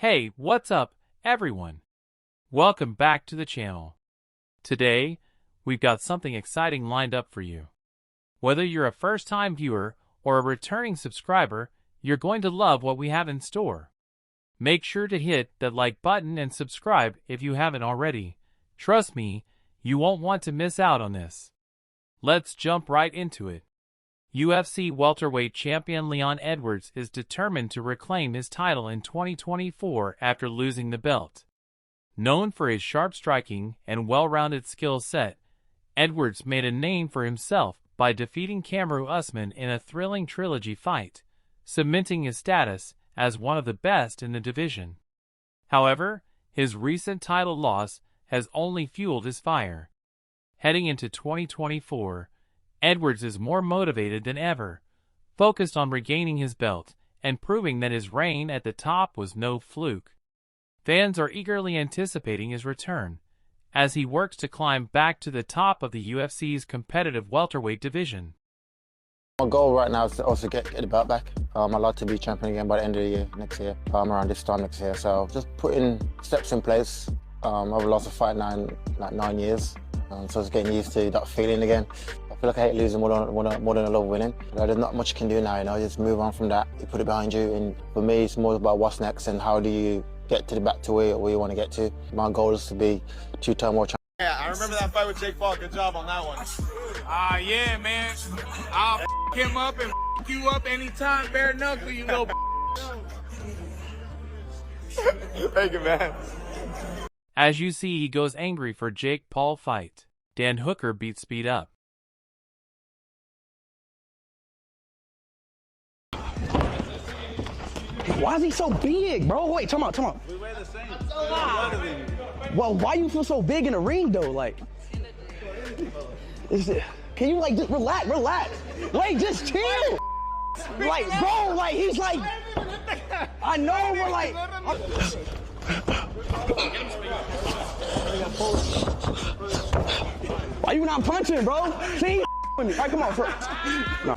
Hey, what's up, everyone? Welcome back to the channel. Today, we've got something exciting lined up for you. Whether you're a first-time viewer or a returning subscriber, you're going to love what we have in store. Make sure to hit that like button and subscribe if you haven't already. Trust me, you won't want to miss out on this. Let's jump right into it. UFC welterweight champion Leon Edwards is determined to reclaim his title in 2024 after losing the belt. Known for his sharp striking and well-rounded skill set, Edwards made a name for himself by defeating Kamaru Usman in a thrilling trilogy fight, cementing his status as one of the best in the division. However, his recent title loss has only fueled his fire. Heading into 2024, Edwards is more motivated than ever, focused on regaining his belt and proving that his reign at the top was no fluke. Fans are eagerly anticipating his return, as he works to climb back to the top of the UFC's competitive welterweight division. My goal right now is to also get the belt back. I'd like to be champion again by the end of the year, next year, around this time next year. So just putting steps in place. I've lost a fight now in like 9 years, so just getting used to that feeling again. I feel like I hate losing more than I love winning. There's not much you can do now, you know, just move on from that, you put it behind you, and for me it's more about what's next and how do you get to the back to where you want to get to. My goal is to be two-time world champion. Yeah, I remember that fight with Jake Paul. Good job on that one. Yeah, man. I'll him up and you up anytime, bare knuckle, you know. Thank you, man. As you see, he goes angry for Jake Paul fight. Dan Hooker beats Speed Up. Why is he so big, bro? Wait, come on. We weigh the same. Well, why you feel so big in the ring, though? Like, can you, like, just relax? Like, just chill. Like, bro, like, he's like, I know, we're like, why you not punching, bro? See, with me. All right, come on, first. No.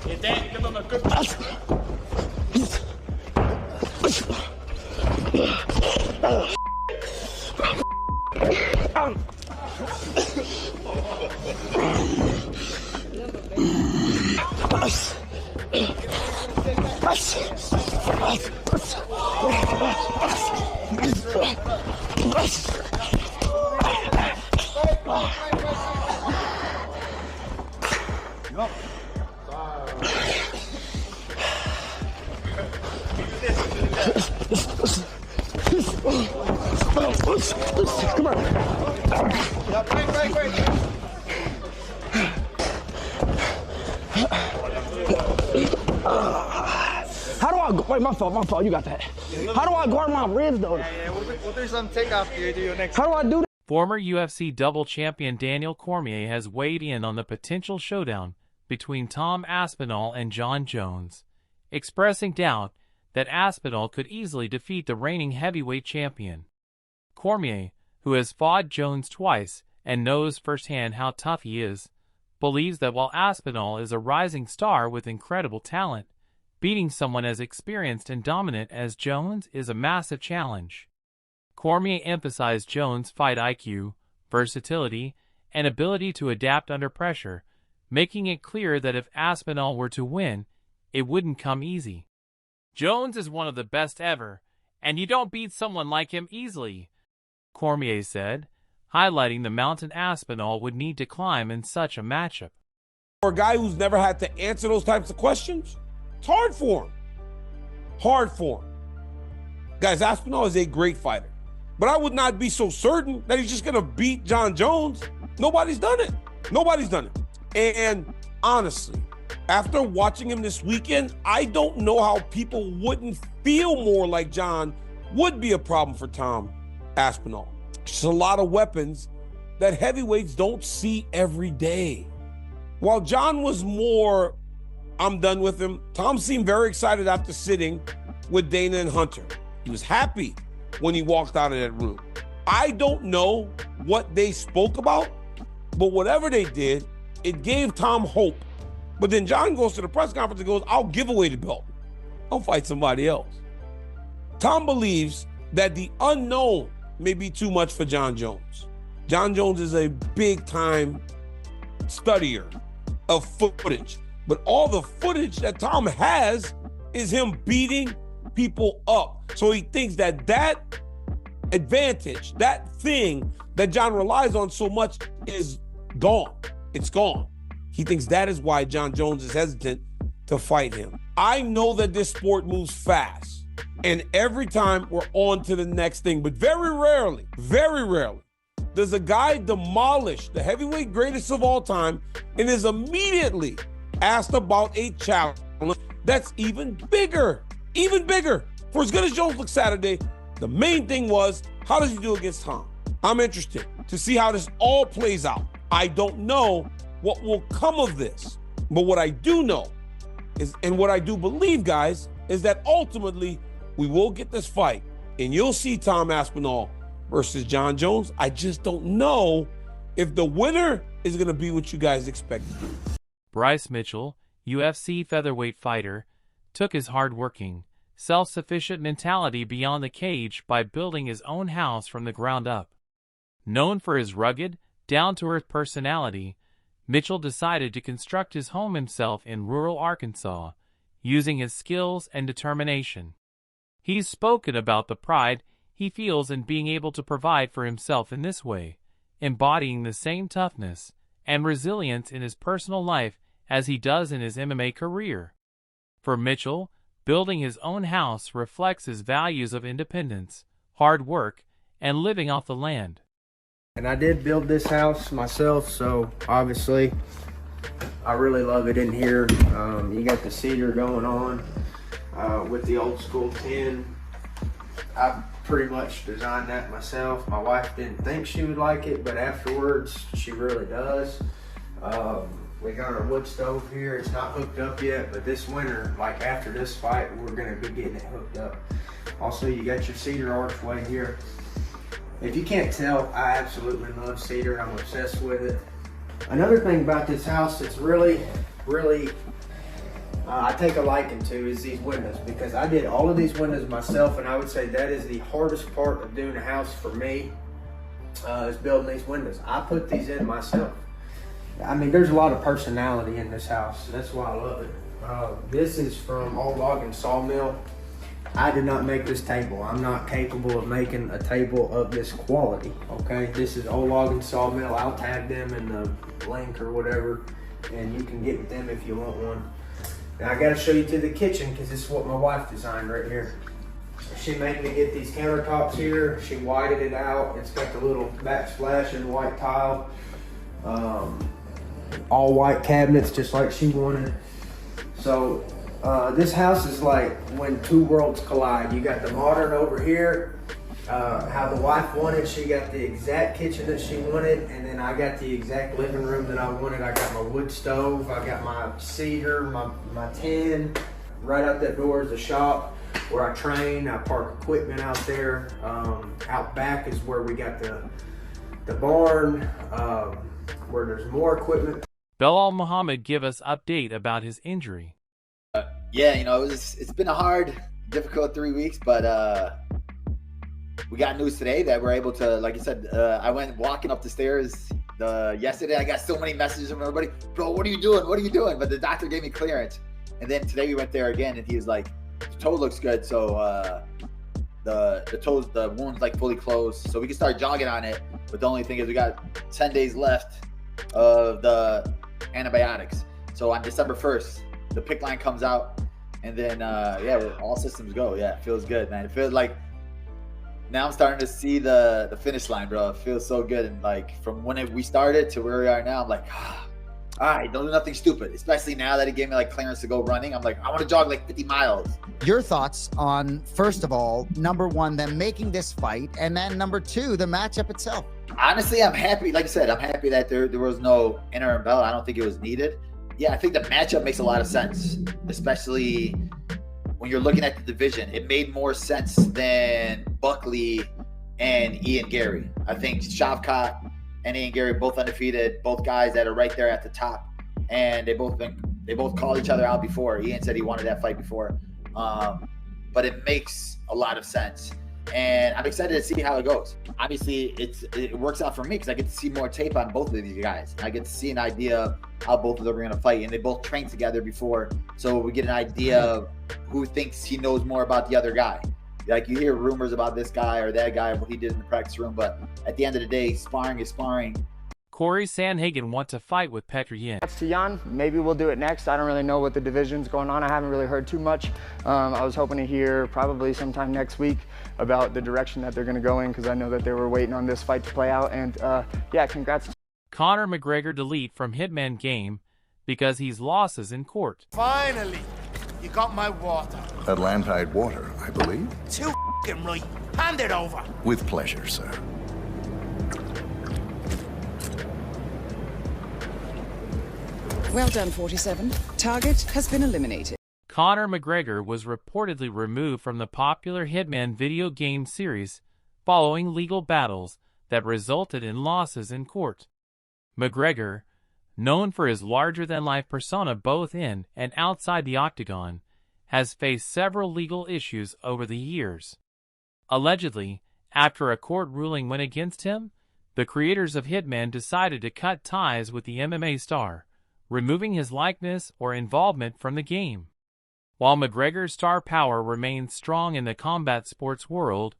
Give him a good Come on. How do I, wait, my fault, you got that. How do I guard my ribs, though? Yeah, we'll do some takeoff here. Do your next. How do I do that? Former UFC double champion Daniel Cormier has weighed in on the potential showdown between Tom Aspinall and Jon Jones, expressing doubt that Aspinall could easily defeat the reigning heavyweight champion. Cormier, who has fought Jones twice and knows firsthand how tough he is, believes that while Aspinall is a rising star with incredible talent, beating someone as experienced and dominant as Jones is a massive challenge. Cormier emphasized Jones' fight IQ, versatility, and ability to adapt under pressure, making it clear that if Aspinall were to win, it wouldn't come easy. Jones is one of the best ever, and you don't beat someone like him easily, Cormier said, highlighting the mountain Aspinall would need to climb in such a matchup. For a guy who's never had to answer those types of questions, it's hard for him. Hard for him. Guys, Aspinall is a great fighter, but I would not be so certain that he's just going to beat Jon Jones. Nobody's done it. Nobody's done it. And honestly, after watching him this weekend, I don't know how people wouldn't feel more like Jon would be a problem for Tom Aspinall. Just a lot of weapons that heavyweights don't see every day. While Jon was more, I'm done with him, Tom seemed very excited after sitting with Dana and Hunter. He was happy when he walked out of that room. I don't know what they spoke about, but whatever they did, it gave Tom hope. But then Jon goes to the press conference and goes, I'll give away the belt. I'll fight somebody else. Tom believes that the unknown may be too much for Jon Jones. Jon Jones is a big-time studier of footage, but all the footage that Tom has is him beating people up. So he thinks that that advantage, that thing that Jon relies on so much is gone. It's gone. He thinks that is why Jon Jones is hesitant to fight him. I know that this sport moves fast, and every time we're on to the next thing, but very rarely, does a guy demolish the heavyweight greatest of all time and is immediately asked about a challenge that's even bigger. For as good as Jones looked Saturday, the main thing was, how does he do against Tom? I'm interested to see how this all plays out. I don't know what will come of this, but what I do know is, and what I do believe, guys, is that ultimately we will get this fight, and you'll see Tom Aspinall versus Jon Jones. I just don't know if the winner is going to be what you guys expected. Bryce Mitchell, UFC featherweight fighter, took his hard-working, self-sufficient mentality beyond the cage by building his own house from the ground up. Known for his rugged, down-to-earth personality, Mitchell decided to construct his home himself in rural Arkansas, using his skills and determination. He's spoken about the pride he feels in being able to provide for himself in this way, embodying the same toughness and resilience in his personal life as he does in his MMA career. For Mitchell, building his own house reflects his values of independence, hard work, and living off the land. And I did build this house myself, so obviously I really love it in here. You got the cedar going on with the old school tin. I pretty much designed that myself. My wife didn't think she would like it, but afterwards she really does. We got our wood stove here. It's not hooked up yet, but this winter, like after this fight, we're gonna be getting it hooked up. Also, you got your cedar archway here. If you can't tell, I absolutely love cedar. I'm obsessed with it. Another thing about this house that's really I take a liking to is these windows, because I did all of these windows myself, and I would say that is the hardest part of doing a house for me, is building these windows. I put these in myself. I mean, there's a lot of personality in this house. So that's why I love it. This is from Old Log and Sawmill. I did not make this table. I'm not capable of making a table of this quality, okay? This is Old Log and Sawmill. I'll tag them in the link or whatever, and you can get with them if you want one. Now I gotta show you to the kitchen, because this is what my wife designed right here. She made me get these countertops here. She whited it out. It's got the little backsplash and white tile. All white cabinets, just like she wanted. So this house is like when two worlds collide. You got the modern over here, how the wife wanted. She got the exact kitchen that she wanted, and then I got the exact living room that I wanted. I got my wood stove, I got my cedar, my tin. Right out that door is the shop where I train. I park equipment out there. Out back is where we got the barn, where there's more equipment. Belal Muhammad give us update about his injury. Yeah, you know, it's been a hard, difficult 3 weeks, but we got news today that we're able to, like you said, I went walking up the stairs yesterday. I got so many messages from everybody, bro, what are you doing? What are you doing? But the doctor gave me clearance. And then today we went there again, and he was like, the toe looks good. So the wound's like fully closed. So we can start jogging on it. But the only thing is we got 10 days left of the antibiotics. So on December 1st, the pick line comes out, and then yeah, all systems go. Yeah, it feels good, man. It feels like now I'm starting to see the finish line, bro. It feels so good. And like from when we started to where we are now, I'm like, all right, don't do nothing stupid. Especially now that he gave me like clearance to go running. I'm like, I want to jog like 50 miles. Your thoughts on, first of all, number one, them making this fight, and then number two, the matchup itself. Honestly, I'm happy. Like I said, I'm happy that there was no interim belt. I don't think it was needed. Yeah, I think the matchup makes a lot of sense, especially when you're looking at the division. It made more sense than Buckley and Ian Gary. I think Shavkat and Ian Gary both undefeated, both guys that are right there at the top, and they both called each other out before. Ian said he wanted that fight before. but it makes a lot of sense. And I'm excited to see how it goes. Obviously, it works out for me because I get to see more tape on both of these guys. I get to see an idea of how both of them are going to fight, and they both trained together before, so we get an idea of who thinks he knows more about the other guy. Like, you hear rumors about this guy or that guy, what he did in the practice room, but at the end of the day, sparring is sparring. Corey Sandhagen wants to fight with Petr Yan. That's to Jan. Maybe we'll do it next. I don't really know what the division's going on. I haven't really heard too much. I was hoping to hear probably sometime next week about the direction that they're going to go in, because I know that they were waiting on this fight to play out. And yeah, congrats. Conor McGregor delete from Hitman game because he's losses in court. Finally, you got my water. Atlantide water, I believe. Too f***ing right. Hand it over. With pleasure, sir. Well done, 47. Target has been eliminated. Conor McGregor was reportedly removed from the popular Hitman video game series following legal battles that resulted in losses in court. McGregor, known for his larger-than-life persona both in and outside the octagon, has faced several legal issues over the years. Allegedly, after a court ruling went against him, the creators of Hitman decided to cut ties with the MMA star, removing his likeness or involvement from the game. While McGregor's star power remains strong in the combat sports world,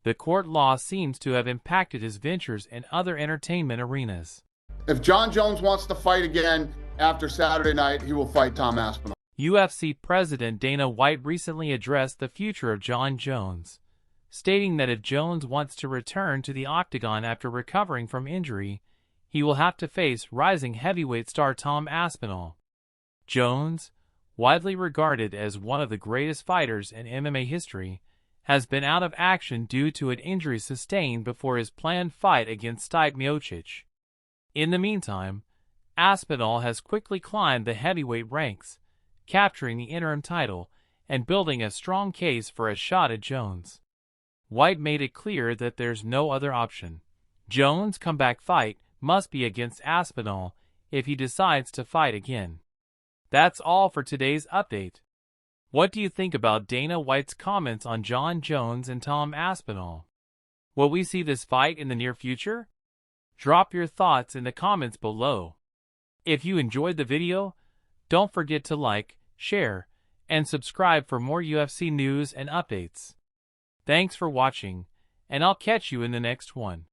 the court loss seems to have impacted his ventures in other entertainment arenas. If Jon Jones wants to fight again after Saturday night, he will fight Tom Aspinall. UFC President Dana White recently addressed the future of Jon Jones, stating that if Jones wants to return to the octagon after recovering from injury, he will have to face rising heavyweight star Tom Aspinall. Jones, widely regarded as one of the greatest fighters in MMA history, has been out of action due to an injury sustained before his planned fight against Stipe Miocic. In the meantime, Aspinall has quickly climbed the heavyweight ranks, capturing the interim title and building a strong case for a shot at Jones. White made it clear that there's no other option. Jones' comeback fight must be against Aspinall if he decides to fight again. That's all for today's update. What do you think about Dana White's comments on Jon Jones and Tom Aspinall? Will we see this fight in the near future? Drop your thoughts in the comments below. If you enjoyed the video, don't forget to like, share, and subscribe for more UFC news and updates. Thanks for watching, and I'll catch you in the next one.